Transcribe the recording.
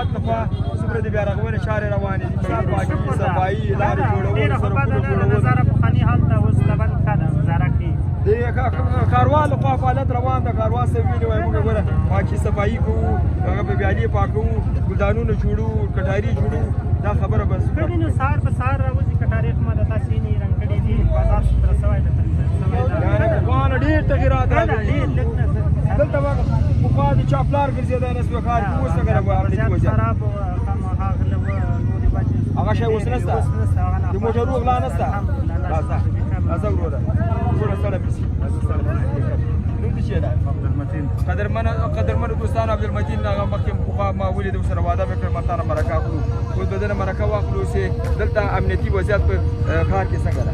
حکومت لخوا څومره د بیا رغونې چارې روانې دي مثال پاکي صفایي لارې جوړول سړکونه جوړول نظاره پخواني حال ته اوس لبن ښه ده وزاره کې د کاروان لخوا فعالیت روان ده کاروان صاحب ویلي وایي موږ ګوره پاکي صفایي کوو هغه په ویالې پاکوو ګلدانونه جوړوو کټاري جوړوو دا خبره بس کړي نو سهار په سهار راوځي کټارې خو ما د تاسې نه رنګ کړي دي بازار ستره سوی ده یعنې پخوانه ډېر تغیرات راغلي ډېر لږ نه دلته پخوا د چا پلار ګرځېدی نه سوی ښار کې اوس څنګه شراب هغه شی اوس نشته د موټرو غلا نشته راځه وروره وروره سره بیسي نوم دې چی ده قدرمن دوستان عبدالمتین هغه مخکې پخوا ما ولید ورسره واده مې کړې ما تا نه مرکه اخلو اوس به دنه مرکه واخلو چې دلته امنیتي وضعیت په ښار کې څنګه ده